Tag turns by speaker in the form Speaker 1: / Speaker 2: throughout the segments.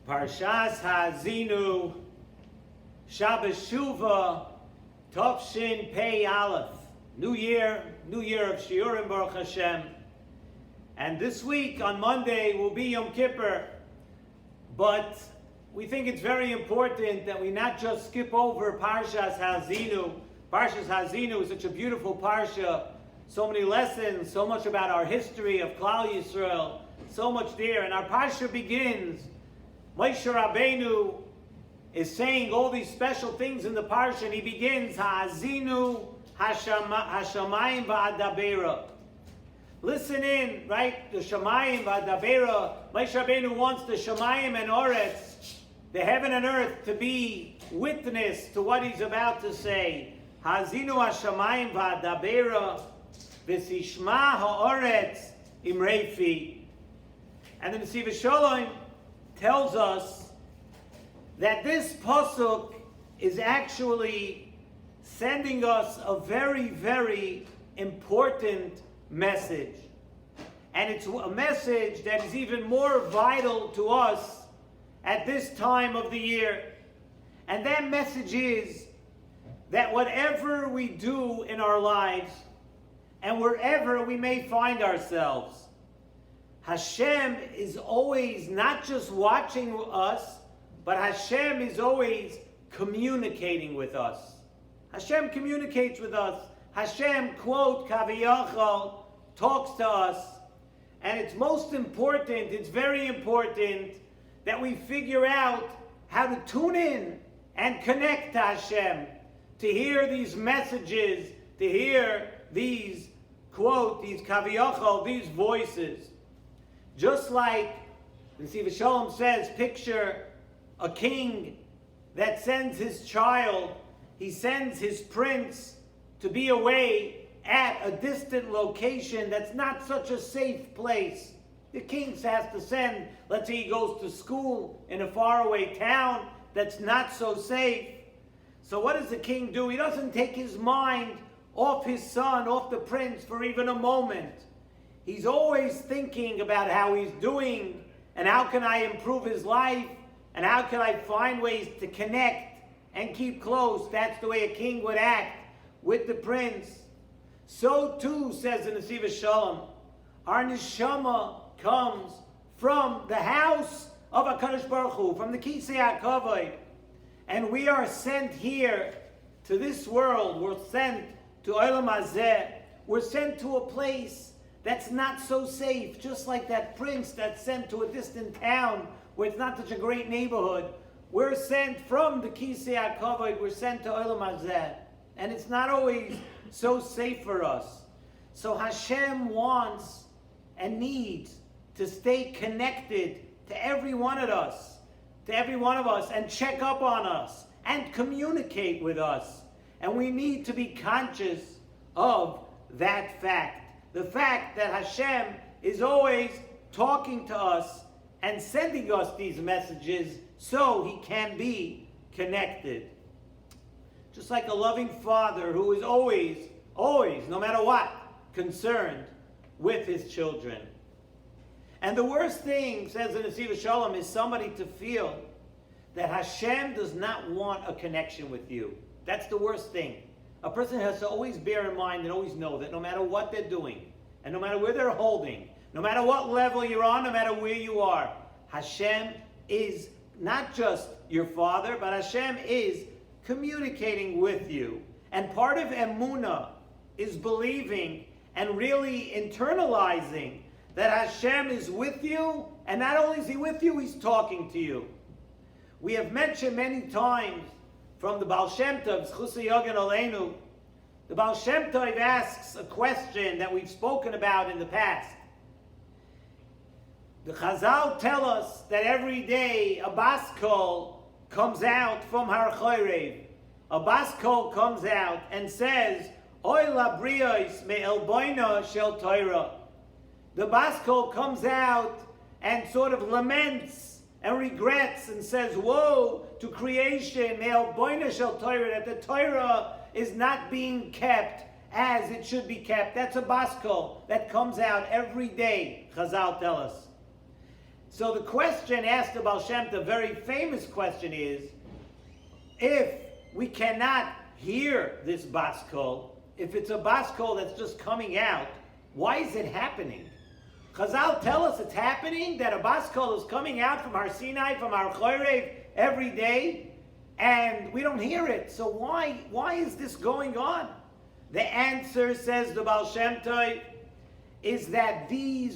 Speaker 1: S.S.S. Haazinu Shuvah Tofshin Pei Aleph. New year of Shiurim Baruch Hashem. And this week on Monday will be Yom Kippur. But we think it's very important that we not just skip over Parshas Haazinu. Parshas Haazinu is such a beautiful parsha. So many lessons, so much about our history of Klal Yisrael, so much there. And our parsha begins, Moshe Rabbeinu is saying all these special things in the parsha, and he begins, Haazinu Hashamayim Va'adabera. Listen in, right? The Shamayim Va'adabera. Moshe Rabbeinu wants the Shamayim and Oretz, the heaven and earth, to be witness to what he's about to say. Haazinu Hashamayim Va'adabera V'sishma Ha'oretz Imreifi. And the Nesivos Shalom tells us that this pasuk is actually sending us a very, very important message. And it's a message that is even more vital to us at this time of the year. And that message is that whatever we do in our lives and wherever we may find ourselves, Hashem is always not just watching us, but Hashem is always communicating with us. Hashem communicates with us. Hashem, quote, Kaviyachal, talks to us. And it's most important, it's very important that we figure out how to tune in and connect to Hashem, to hear these messages, to hear these, quote, these Kaviyachal, these voices. Just like the Nesivos Shalom says, picture a king that sends his child, he sends his prince to be away at a distant location that's not such a safe place. The king has to send, let's say he goes to school in a faraway town that's not so safe. So what does the king do? He doesn't take his mind off his son, off the prince for even a moment. He's always thinking about how he's doing and how can I improve his life and how can I find ways to connect and keep close. That's the way a king would act with the prince. So too, says the Nesivos Shalom, our neshama comes from the house of HaKadosh Baruch Hu, from the Kisei HaKavod. And we are sent here to this world. We're sent to Olam Hazeh. We're sent to a place that's not so safe, just like that prince that's sent to a distant town where it's not such a great neighborhood. We're sent from the Kisei HaKavod, we're sent to Olam Hazeh. And it's not always so safe for us. So Hashem wants and needs to stay connected to every one of us, and check up on us, and communicate with us. And we need to be conscious of that fact. The fact that Hashem is always talking to us and sending us these messages so he can be connected. Just like a loving father who is always, no matter what, concerned with his children. And the worst thing, says the Nesivos Shalom, is somebody to feel that Hashem does not want a connection with you. That's the worst thing. A person has to always bear in mind and always know that no matter what they're doing, and no matter where they're holding, no matter what level you're on, no matter where you are, Hashem is not just your father, but Hashem is communicating with you. And part of Emunah is believing and really internalizing that Hashem is with you, and not only is he with you, he's talking to you. We have mentioned many times from the Baal Shem Tov, Chusay Yogan Aleinu, the Baal Shem Tov asks a question that we've spoken about in the past. The Chazal tell us that every day a bas kol comes out from Har Chorev. A bas kol comes out and says, Oy labriyos me'el boina shel Torah. The bas kol comes out and sort of laments and regrets and says, woe to creation, me'el boina shel Torah, that the Torah is not being kept as it should be kept. That's a bas kol that comes out every day, Chazal tell us. So the question asked the Baal Shem Tov, a very famous question, is, if we cannot hear this bas kol, if it's a bas kol that's just coming out, why is it happening? Chazal tell us it's happening, that a bas kol is coming out from our Sinai, from our Chorev every day, and we don't hear it. So why is this going on? The answer, says the Baal Shem Tov, is that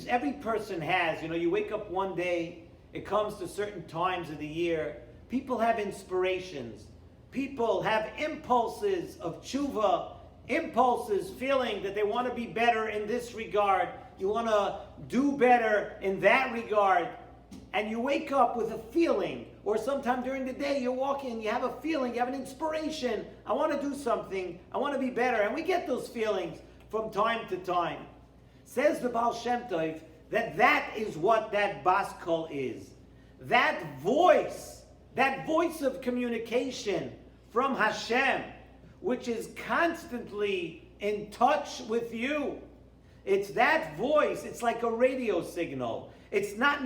Speaker 1: every person has, you wake up one day, it comes to certain times of the year, people have inspirations, people have impulses of tshuva, impulses feeling that they want to be better in this regard, you want to do better in that regard, and you wake up with a feeling, or sometime during the day you're walking, you have a feeling, you have an inspiration, I want to do something, I want to be better, and we get those feelings from time to time. Says the Baal Shem Tov that is what that bas kol is. That voice of communication from Hashem, which is constantly in touch with you. It's that voice, it's like a radio signal. It's not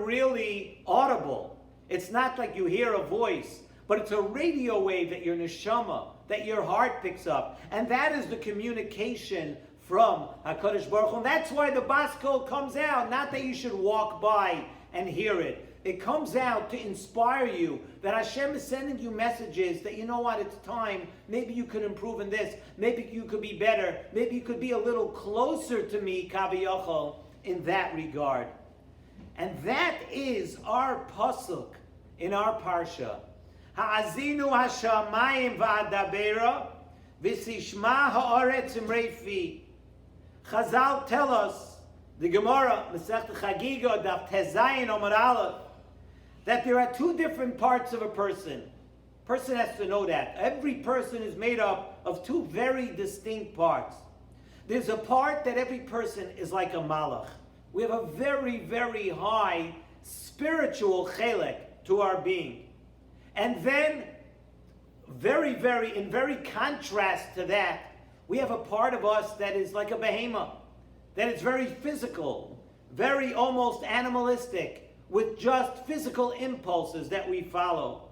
Speaker 1: really audible. It's not like you hear a voice, but it's a radio wave that your neshama, that your heart picks up. And that is the communication from HaKadosh Baruch Hu. And that's why the bas kol comes out, not that you should walk by and hear it. It comes out to inspire you, that Hashem is sending you messages that, you know what, it's time, maybe you could improve in this, maybe you could be better, maybe you could be a little closer to me, Kaviyachol, in that regard. And that is our pasuk in our parsha. Haazinu hashamayim va'adabera v'sishma ha'aretz imreifi. Chazal tell us, the Gemara, Masechet Chagiga, Daf Tezayin Omar Aleph, that there are two different parts of a person. Person has to know that. Every person is made up of two very distinct parts. There's a part that every person is like a malach. We have a very, very high spiritual chelek to our being. And then, in very contrast to that, we have a part of us that is like a behemoth, that is very physical, very almost animalistic, with just physical impulses that we follow.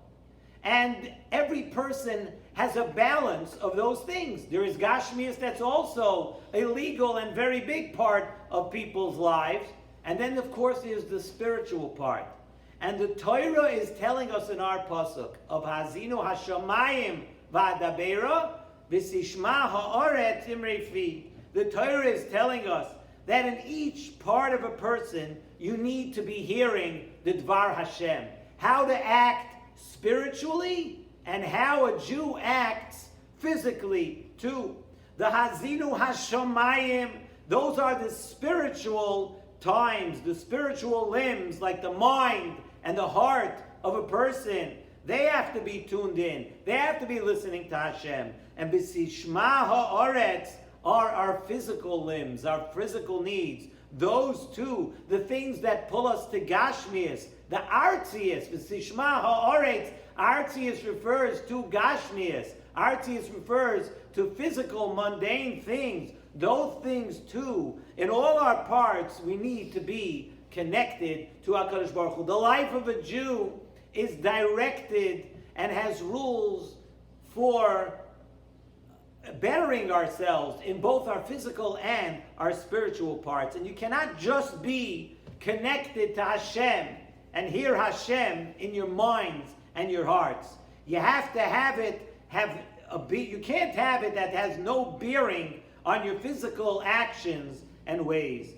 Speaker 1: And every person has a balance of those things. There is Gashmias, that's also a legal and very big part of people's lives. And then, of course, there's the spiritual part. And the Torah is telling us in our pasuk of Haazinu Hashamayim Va'adabera V'sishma Ha'aretz Imreifi. The Torah is telling us that in each part of a person, you need to be hearing the Dvar Hashem. How to act spiritually and how a Jew acts physically too. The Haazinu Hashamayim, those are the spiritual times, the spiritual limbs, like the mind and the heart of a person. They have to be tuned in. They have to be listening to Hashem. And B'sishma ha'aretz are our physical limbs, our physical needs. Those two, the things that pull us to Gashmias, the Artzias, B'sishma ha'aretz. Artzias refers to Gashmias. Artzias refers to physical, mundane things. Those things too, in all our parts, we need to be connected to HaKadosh Baruch Hu. The life of a Jew is directed and has rules for bettering ourselves in both our physical and our spiritual parts. And you cannot just be connected to Hashem and hear Hashem in your minds and your hearts. You have to have it, you can't have it that has no bearing on your physical actions and ways.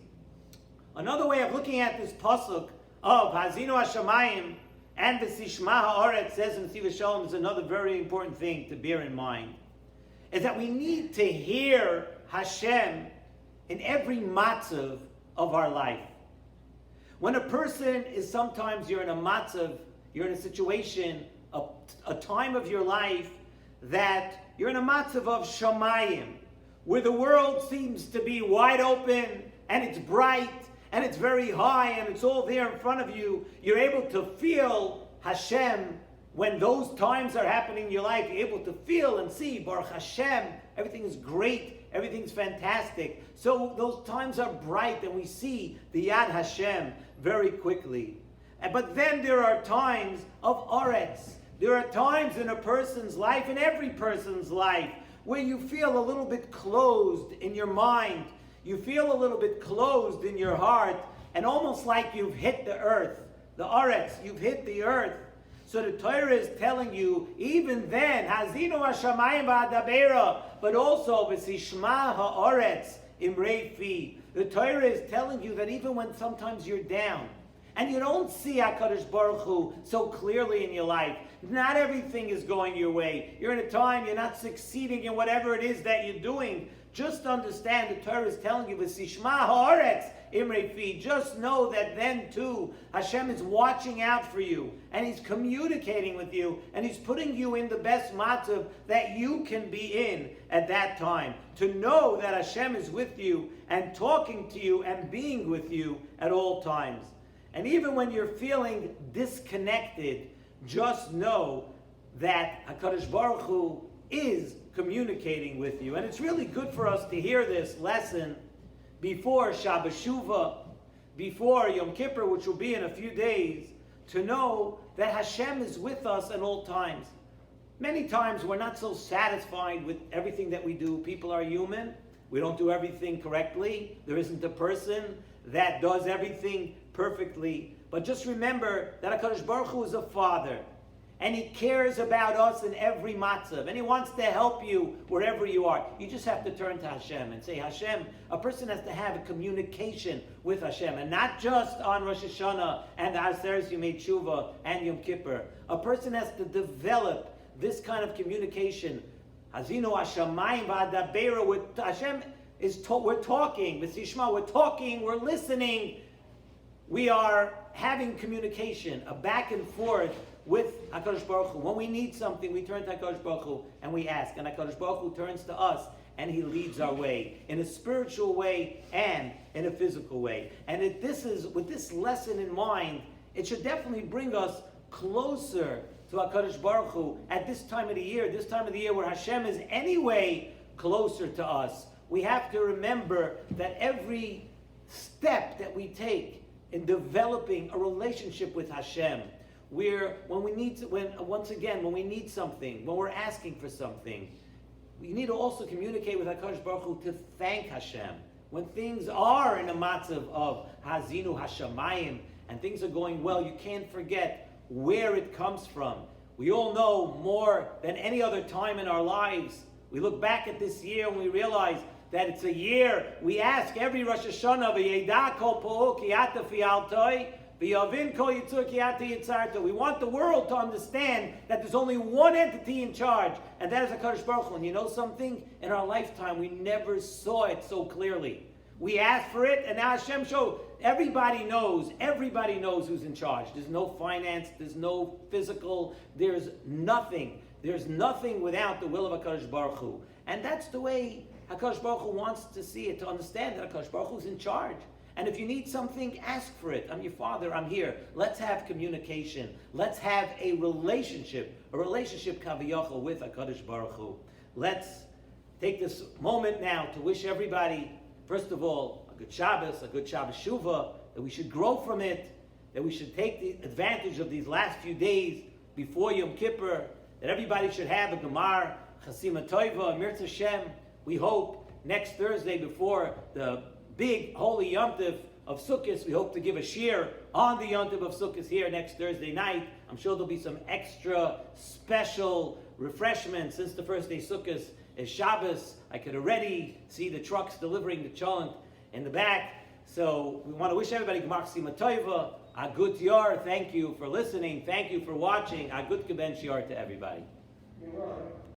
Speaker 1: Another way of looking at this pasuk of Haazinu Hashamayim and the Sishma Ha'aretz, says in Nesivos Shalom, is another very important thing to bear in mind, is that we need to hear Hashem in every matzav of our life. When a person is, sometimes you're in a matzav, you're in a situation, a time of your life that you're in a matzav of Shamayim, where the world seems to be wide open and it's bright and it's very high and it's all there in front of you. You're able to feel Hashem. When those times are happening in your life, you're able to feel and see, Baruch Hashem, everything is great everything's fantastic. So those times are bright and we see the Yad Hashem very quickly. But then there are times of Oretz. There are times in a person's life, in every person's life, where you feel a little bit closed in your mind. You feel a little bit closed in your heart, and almost like you've hit the earth. The Oretz, you've hit the earth. So the Torah is telling you, even then, Haazinu Hashamayim Ba'adabera, but also V'sishma Ha'oretz Imrei Fi. The Torah is telling you that even when sometimes you're down, and you don't see HaKadosh Baruch Hu so clearly in your life, not everything is going your way. You're in a time you're not succeeding in whatever it is that you're doing. Just understand the Torah is telling you, V'sishma Ha'oretz Imrei Fi. Just know that then too, Hashem is watching out for you, and He's communicating with you, and He's putting you in the best matzav that you can be in at that time. To know that Hashem is with you, and talking to you, and being with you at all times. And even when you're feeling disconnected, just know that HaKadosh Baruch Hu is communicating with you. And it's really good for us to hear this lesson before Shabbat Shuvah, before Yom Kippur, which will be in a few days, to know that Hashem is with us at all times. Many times we're not so satisfied with everything that we do. People are human. We don't do everything correctly. There isn't a person that does everything perfectly. But just remember that HaKadosh Baruch Hu is a Father. And He cares about us in every matzav. And He wants to help you wherever you are. You just have to turn to Hashem and say, Hashem, a person has to have a communication with Hashem. And not just on Rosh Hashanah and the S.S.S. Shuvah and Yom Kippur. A person has to develop this kind of communication. Haazinu Hashamayim V'adabera with Hashem. We're talking, V'sishma, we're talking, we're listening. We are having communication, a back and forth with HaKadosh Baruch Hu. When we need something, we turn to HaKadosh Baruch Hu and we ask. And HaKadosh Baruch Hu turns to us and He leads our way in a spiritual way and in a physical way. And with this lesson in mind, it should definitely bring us closer to HaKadosh Baruch Hu at this time of the year where Hashem is anyway closer to us. We have to remember that every step that we take in developing a relationship with Hashem, when we need something, when we're asking for something, we need to also communicate with HaKadosh Baruch Hu to thank Hashem. When things are in a matzav of Haazinu Hashamayim and things are going well, you can't forget where it comes from. We all know more than any other time in our lives. We look back at this year and we realize that it's a year we ask every Rosh Hashanah, V'yeda kol po'o ki ata fi altoi, v'yavin kol yitzur ki ata yitzarto. We want the world to understand that there's only one entity in charge, and that is HaKadosh Baruch Hu. And you know something? In our lifetime, we never saw it so clearly. We asked for it, and now Hashem showed. Everybody knows who's in charge. There's no finance, there's no physical, there's nothing. There's nothing without the will of HaKadosh Baruch Hu. And that's the way HaKadosh Baruch Hu wants to see it, to understand that HaKadosh Baruch Hu is in charge. And if you need something, ask for it. I'm your father, I'm here. Let's have communication. Let's have a relationship kaviyachol with HaKadosh Baruch Hu. Let's take this moment now to wish everybody, first of all, a good Shabbos, a good Shabbos Shuvah, that we should grow from it, that we should take the advantage of these last few days before Yom Kippur, that everybody should have a Gemar, Chasima Toiva, Mirz Hashem. We hope next Thursday before the big holy Yom Tov of Sukkot, we hope to give a shir on the Yom Tov of Sukkot here next Thursday night. I'm sure there'll be some extra special refreshments since the first day Sukkot is Shabbos. I could already see the trucks delivering the cholent in the back. So we want to wish everybody Gemar Chasima Toiva, a good Yar. Thank you for listening. Thank you for watching. A good Keben Shiar to everybody.